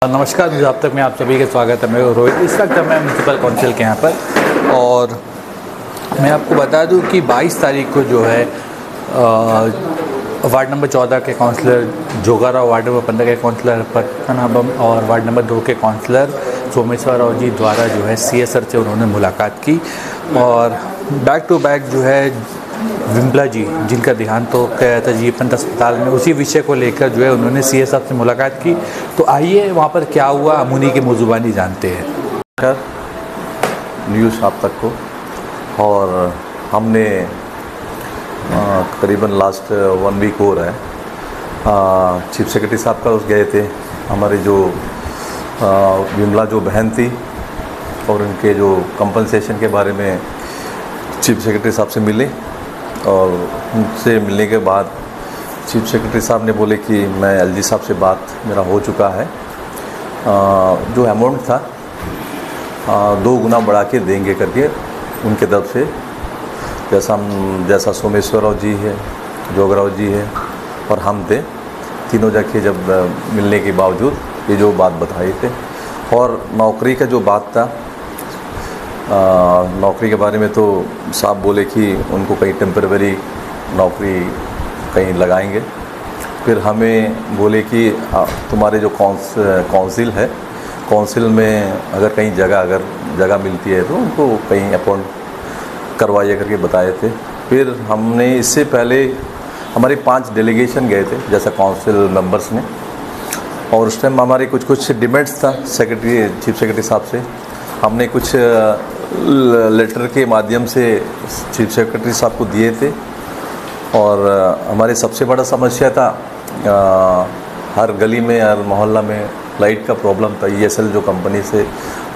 नमस्कार मुझे अब तक मैं आप सभी का स्वागत है। मैं रोहित, इस वक्त मैं म्यूनसिपल काउंसिल के यहाँ पर, और मैं आपको बता दूं कि 22 तारीख को जो है वार्ड नंबर 14 के काउंसलर जोगाराव, वार्ड नंबर 15 के काउंसलर पद्मनाभम और वार्ड नंबर 2 के काउंसलर सोमेश्वर राव जी द्वारा जो है CS सर से उन्होंने मुलाकात की, और बैक टू बैक जो है विमला जी जिनका देहांत हो गया था जीपंत अस्पताल में, उसी विषय को लेकर जो है उन्होंने CS साहब से मुलाकात की। तो आइए वहाँ पर क्या हुआ हम उन्हीं की मौजुबानी जानते हैं। न्यूज़ आप तक को, और हमने करीबन लास्ट 1 वीक हो रहा है, चीफ सेक्रेटरी साहब का गए थे। हमारी जो विमला जो बहन थी और उनके जो कंपनसेशन के बारे में चीफ सेक्रेटरी साहब से मिले, और उनसे मिलने के बाद चीफ सेक्रेटरी साहब ने बोले कि मैं LG साहब से बात मेरा हो चुका है, जो अमाउंट था 2 गुना बढ़ा के देंगे करके उनके तरफ से, जैसा सोमेश्वर राव जी है, जोगराव जी है और हम थे, तीनों जाके जब मिलने के बावजूद ये जो बात बताए थे। और नौकरी का जो बात था, नौकरी के बारे में तो साहब बोले कि उनको कहीं टेम्परेरी नौकरी कहीं लगाएंगे। फिर हमें बोले कि तुम्हारे जो काउंसिल है, काउंसिल में अगर कहीं जगह मिलती है तो उनको कहीं अपॉइंट करवाइए करके बताए थे। फिर हमने इससे पहले हमारे 5 डेलीगेशन गए थे जैसा काउंसिल मेंबर्स ने, और उस टाइम हमारे कुछ डिमांड्स था चीफ सेक्रेटरी साहब से। हमने कुछ लेटर के माध्यम से चीफ सेक्रेटरी साहब को दिए थे, और हमारी सबसे बड़ा समस्या था हर गली में, हर मोहल्ला में लाइट का प्रॉब्लम था। ESL जो कंपनी से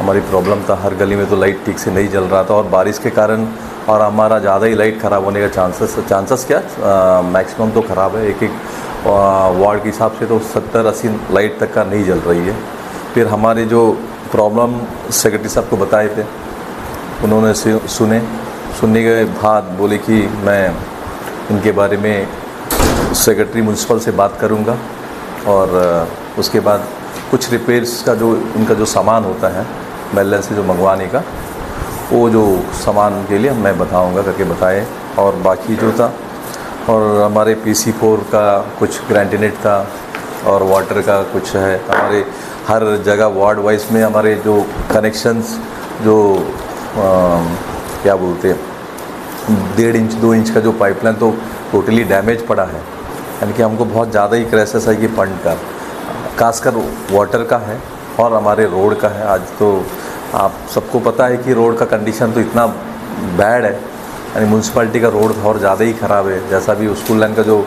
हमारी प्रॉब्लम था, हर गली में तो लाइट ठीक से नहीं जल रहा था, और बारिश के कारण और हमारा ज़्यादा ही लाइट ख़राब होने का चांसेस क्या मैक्सिमम तो ख़राब है। एक वार्ड के हिसाब से तो 70-80 लाइट तक का नहीं जल रही है। फिर हमारे जो प्रॉब्लम सेक्रेटरी साहब को बताए थे, उन्होंने सुनने के बाद बोले कि मैं इनके बारे में सेक्रेटरी म्यूनसिपल से बात करूंगा, और उसके बाद कुछ रिपेयर्स का जो उनका जो सामान होता है मेलन से जो मंगवाने का, वो जो सामान के लिए मैं बताऊंगा करके बताए। और बाकी जो था, और हमारे PC4 का कुछ ग्रैंटिनेट था, और वाटर का कुछ है। हमारे हर जगह वार्ड वाइज में हमारे जो कनेक्शंस जो क्या बोलते हैं 1.5 इंच 2 इंच का जो पाइपलाइन तो टोटली डैमेज पड़ा है, यानी कि हमको बहुत ज़्यादा ही क्राइसिस है कि फंड का, खासकर वाटर का है और हमारे रोड का है। आज तो आप सबको पता है कि रोड का कंडीशन तो इतना बैड है, यानी म्यूनसिपैलिटी का रोड और ज़्यादा ही ख़राब है। जैसा भी स्कूल लाइन का जो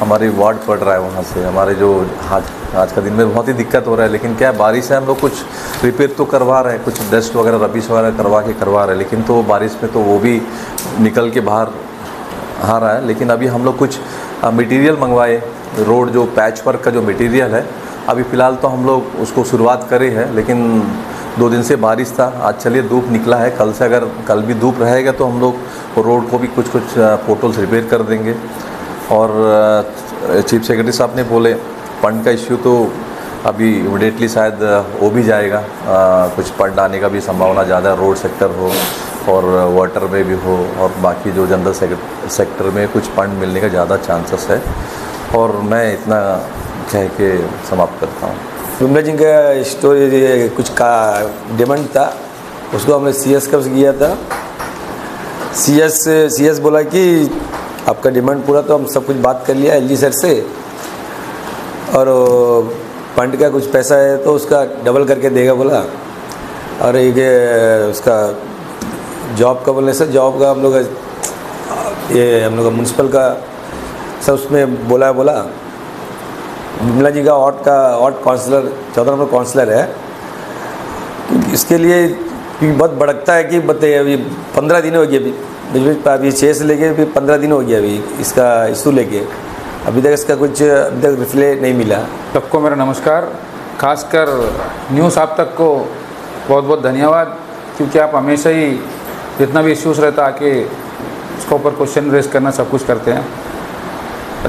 हमारे वार्ड पड़ रहा है, वहाँ से हमारे जो आज का दिन में बहुत ही दिक्कत हो रहा है। लेकिन क्या बारिश है, हम लोग कुछ रिपेयर तो करवा रहे हैं, कुछ डस्ट वगैरह रबिश वगैरह करवा रहे हैं, लेकिन तो बारिश में तो वो भी निकल के बाहर आ रहा है। लेकिन अभी हम लोग कुछ मटेरियल मंगवाए, रोड जो पैच वर्क का जो मटेरियल है, अभी फ़िलहाल तो हम लोग उसको शुरुआत करे हैं, लेकिन 2 दिन से बारिश था। आज चलिए धूप निकला है, कल से अगर कल भी धूप रहेगा तो हम लोग रोड को भी कुछ पोर्टल्स रिपेयर कर देंगे। और चीफ सेक्रेटरी साहब ने बोले फंड का इश्यू तो अभी इमीडिएटली शायद हो भी जाएगा, कुछ फंड आने का भी संभावना ज़्यादा, रोड सेक्टर हो और वाटर में भी हो, और बाकी जो जनरल सेक्टर में कुछ फंड मिलने का ज़्यादा चांसेस है। और मैं इतना कह के समाप्त करता हूँ। विमला जी का स्टोरी कुछ का डिमांड था, उसको हमने CS कब किया था। CS बोला कि आपका डिमांड पूरा, तो हम सब कुछ बात कर लिया LG सर से, और फंड का कुछ पैसा है तो उसका डबल करके देगा बोला। और एक उसका जॉब का बोलने से, जॉब का हम लोग म्यूनसिपल का सब उसमें बोला विमला जी का ऑट काउंसलर 14 नंबर काउंसलर है, इसके लिए बहुत भड़कता है कि बताइए अभी 15 दिन हो गए, अभी 6 से लेके अभी 15 दिन हो गया अभी इसका इशू लेके, अभी तक इसका कुछ रिप्लाई नहीं मिला। सबको मेरा नमस्कार, खासकर न्यूज़ आप तक को बहुत बहुत धन्यवाद, क्योंकि आप हमेशा ही जितना भी इश्यूज़ रहता आके उसके ऊपर क्वेश्चन रेज करना सब कुछ करते हैं।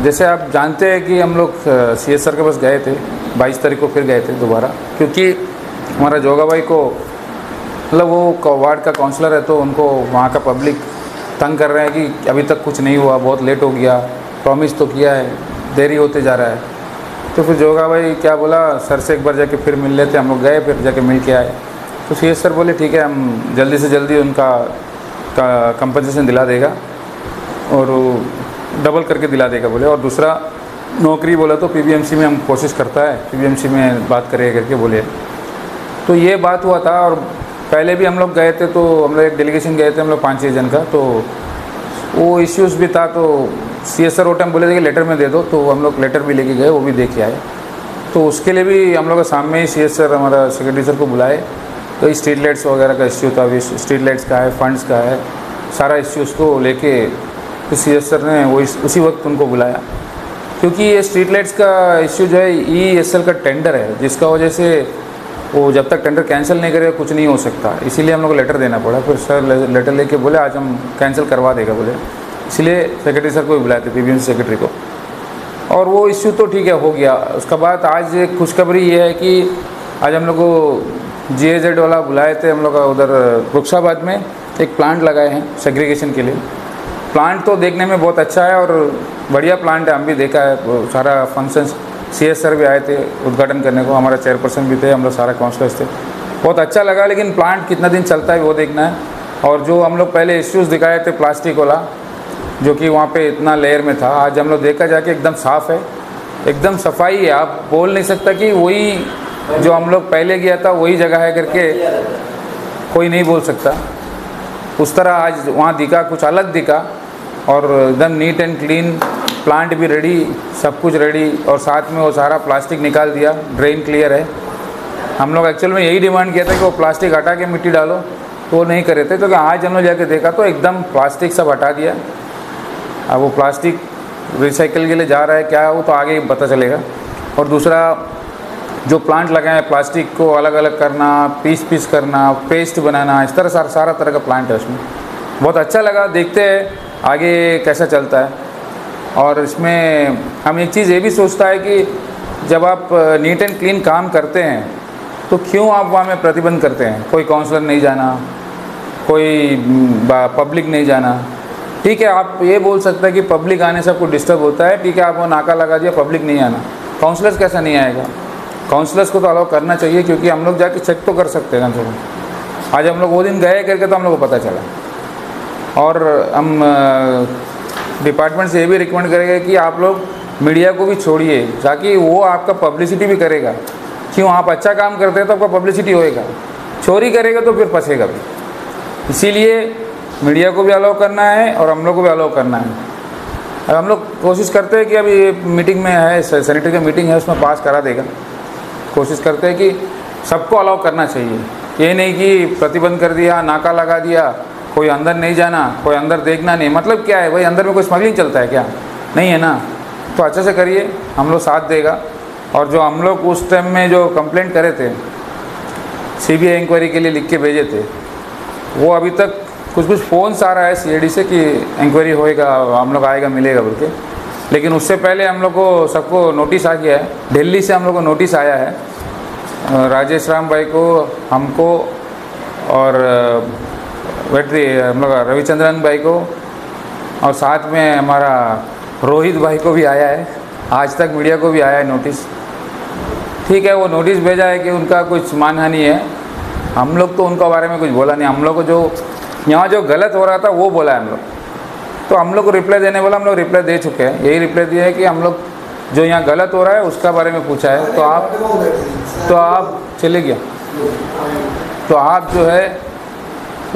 जैसे आप जानते हैं कि हम लोग CS सर के पास गए थे 22 तारीख को, फिर गए थे दोबारा, क्योंकि हमारा जोगा भाई को मतलब वो वार्ड का काउंसलर है, तो उनको वहाँ का पब्लिक तंग कर रहे हैं कि अभी तक कुछ नहीं हुआ, बहुत लेट हो गया, प्रॉमिस तो किया है, देरी होते जा रहा है। तो फिर जोगा भाई क्या बोला, सर से एक बार जाके फिर मिल लेते। हम लोग गए, फिर जाके मिल के आए। तो CS सर बोले ठीक है, हम जल्दी से जल्दी उनका कंपनसेशन दिला देगा और डबल करके दिला देगा बोले। और दूसरा नौकरी बोला तो PBMC में हम कोशिश करता है, PBMC में बात करेगा करके बोले। तो ये बात हुआ था। और पहले भी हम लोग गए थे, तो हम लोग एक डेलीगेशन गए थे हम लोग 5-6 जन का, तो वो इश्यूज़ भी था। तो CS सर वो टाइम बोले थे कि लेटर में दे दो, तो हम लोग लेटर भी लेके गए, वो भी दे के आए। तो उसके लिए भी हम लोग सामने ही CS सर हमारा सेक्रेटरी सर को बुलाए। तो स्ट्रीट लाइट्स वगैरह का इश्यू था, अभी स्ट्रीट लाइट्स का है, फंड्स का है, सारा इश्यूज़ को लेके तो CS सर ने वो उसी वक्त उनको बुलाया, क्योंकि ये स्ट्रीट लाइट्स का इश्यू जो है EESL का टेंडर है, जिसका वजह से वो जब तक टेंडर कैंसिल नहीं करेगा कुछ नहीं हो सकता। इसीलिए हम लोग को लेटर देना पड़ा। फिर सर लेटर लेके बोले आज हम कैंसिल करवा देगा बोले, इसलिए सेक्रेटरी सर को भी बुलाए थे, PBMC सेक्रेटरी को। और वो इश्यू तो ठीक है, हो गया। उसके बाद आज एक खुशखबरी ये है कि आज हम लोग को GAZ वाला बुलाए थे, हम लोग उधर रुखसाबाद में एक प्लांट लगाए हैं सेग्रीगेशन के लिए। प्लांट तो देखने में बहुत अच्छा है और बढ़िया प्लांट है, हम भी देखा है। सारा फंक्शंस CS सर भी आए थे उद्घाटन करने को, हमारा चेयरपर्सन भी थे, हम लोग सारा काउंसलर्स थे। बहुत अच्छा लगा, लेकिन प्लांट कितना दिन चलता है वो देखना है। और जो हम लोग पहले इश्यूज़ दिखाए थे प्लास्टिक वाला, जो कि वहाँ पे इतना लेयर में था, आज हम लोग देखा जाके एकदम साफ़ है, एकदम सफाई है। आप बोल नहीं सकता कि वही जो हम लोग पहले गया था वही जगह है करके, कोई नहीं बोल सकता। उस तरह आज वहाँ दिखा, कुछ अलग दिखा, और एकदम नीट एंड क्लीन, प्लांट भी रेडी, सब कुछ रेडी। और साथ में वो सारा प्लास्टिक निकाल दिया, ड्रेन क्लियर है। हम लोग एक्चुअल में यही डिमांड किया था कि वो प्लास्टिक हटा के मिट्टी डालो, तो वो नहीं कर रहे थे। तो आज हम लोग जाके देखा तो एकदम प्लास्टिक सब हटा दिया। अब वो प्लास्टिक रिसाइकल के लिए जा रहा है क्या, वो तो आगे ही पता चलेगा। और दूसरा जो प्लांट लगाए हैं, प्लास्टिक को अलग अलग करना, पीस करना, पेस्ट बनाना, इस तरह सारा तरह का प्लांट है उसमें। बहुत अच्छा लगा, देखते हैं आगे कैसा चलता है। और इसमें हम एक चीज़ ये भी सोचता है कि जब आप नीट एंड क्लीन काम करते हैं तो क्यों आप वहाँ में प्रतिबंध करते हैं, कोई काउंसलर नहीं जाना, कोई पब्लिक नहीं जाना। ठीक है, आप ये बोल सकते हैं कि पब्लिक आने से आपको डिस्टर्ब होता है, ठीक है, आप वो नाका लगा दिया, पब्लिक नहीं आना। काउंसलर्स कैसा नहीं आएगा? काउंसलर्स को तो अलाउ करना चाहिए, क्योंकि हम लोग जाके चेक तो कर सकते हैं कम से कम। आज हम लोग वो दिन गए करके तो हम लोग को पता चला। और हम डिपार्टमेंट से ये भी रिकमेंड करेंगे कि आप लोग मीडिया को भी छोड़िए, ताकि वो आपका पब्लिसिटी भी करेगा। क्यों, आप अच्छा काम करते हैं तो आपका पब्लिसिटी होएगा, चोरी करेगा तो फिर फंसेगा भी। इसीलिए मीडिया को भी अलाउ करना है और हम लोग को भी अलाउ करना है। और हम लोग कोशिश करते हैं कि अभी मीटिंग में है, सैनिटरी का मीटिंग है, उसमें पास करा देगा। कोशिश करते हैं कि सबको अलाउ करना चाहिए, ये नहीं कि प्रतिबंध कर दिया, नाका लगा दिया, कोई अंदर नहीं जाना, कोई अंदर देखना नहीं। मतलब क्या है भाई, अंदर में कोई स्मगलिंग चलता है क्या? नहीं है ना। तो अच्छे से करिए, हम लोग साथ देगा। और जो हम लोग उस टाइम में जो कंप्लेंट करे थे, CBI इंक्वायरी के लिए लिख के भेजे थे, वो अभी तक कुछ फ़ोन्स आ रहा है CID से कि इंक्वायरी होएगा, हम लोग आएगा, मिलेगा बोल के। लेकिन उससे पहले हम लोग को सबको नोटिस आ गया है, दिल्ली से हम लोग को नोटिस आया है, राजेश राम भाई को, हमको, और वेटरी हम लोग रविचंद्रन भाई को, और साथ में हमारा रोहित भाई को भी आया है। आज तक मीडिया को भी आया है नोटिस। ठीक है, वो नोटिस भेजा है कि उनका कुछ मानहानि है। हम लोग तो उनका बारे में कुछ बोला नहीं। हम लोग को जो यहाँ जो गलत हो रहा था वो बोला है हम लोग। तो हम लोग को रिप्लाई देने वाला हम लोग रिप्लाई दे चुके हैं। यही रिप्लाई दिया है कि हम लोग जो यहाँ गलत हो रहा है उसका बारे में पूछा है। तो आप चले गया, तो आप जो है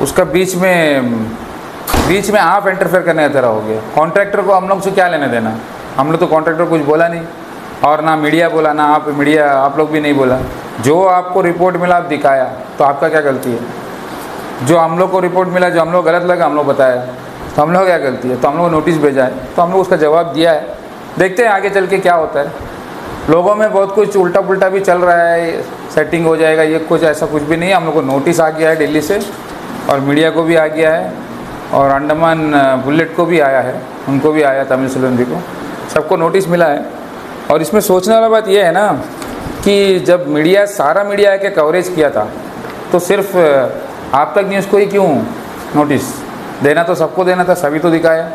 उसका बीच में आप इंटरफेयर करने की तरह हो गया। कॉन्ट्रैक्टर को हम लोग से क्या लेने देना? हम लोग तो कॉन्ट्रैक्टर कुछ बोला नहीं, और ना मीडिया बोला, ना आप लोग भी नहीं बोला। जो आपको रिपोर्ट मिला आप दिखाया, तो आपका क्या गलती है? जो हम लोग को रिपोर्ट मिला, जो हम लोग गलत लगा, हम लोग बताया, तो हम लोग क्या गलती है? तो हम लोग को नोटिस भेजा है, तो हम लोग उसका जवाब दिया है। देखते हैं आगे चल के क्या होता है। लोगों में बहुत कुछ उल्टा पुल्टा भी चल रहा है, सेटिंग हो जाएगा, ये कुछ ऐसा कुछ भी नहीं है। हम लोग को नोटिस आ गया है दिल्ली से, और मीडिया को भी आ गया है, और अंडमान बुलेट को भी आया है, उनको भी आया, तमिल सिलंदी को। सबको नोटिस मिला है। और इसमें सोचने वाला बात यह है ना कि जब मीडिया, सारा मीडिया के कवरेज किया था, तो सिर्फ आप तक न्यूज़ को ही क्यों नोटिस देना? तो सबको देना था, सभी तो दिखाया।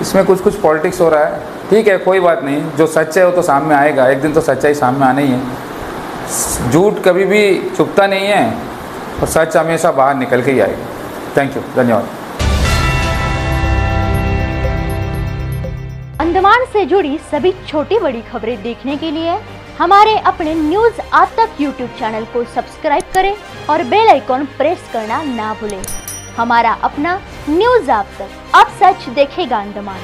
इसमें कुछ कुछ पॉलिटिक्स हो रहा है। ठीक है, कोई बात नहीं, जो सच है वो तो सामने आएगा, एक दिन तो सच्चाई सामने आना ही है। झूठ कभी भी छुपता नहीं है और सच हमेशा बाहर निकल के ही आएगा। थैंक यू, धन्यवाद। अंडमान से जुड़ी सभी छोटी बड़ी खबरें देखने के लिए हमारे अपने न्यूज आज तक यूट्यूब चैनल को सब्सक्राइब करें और बेल आइकॉन प्रेस करना ना भूलें। हमारा अपना न्यूज आज तक, अब सच देखेगा अंडमान।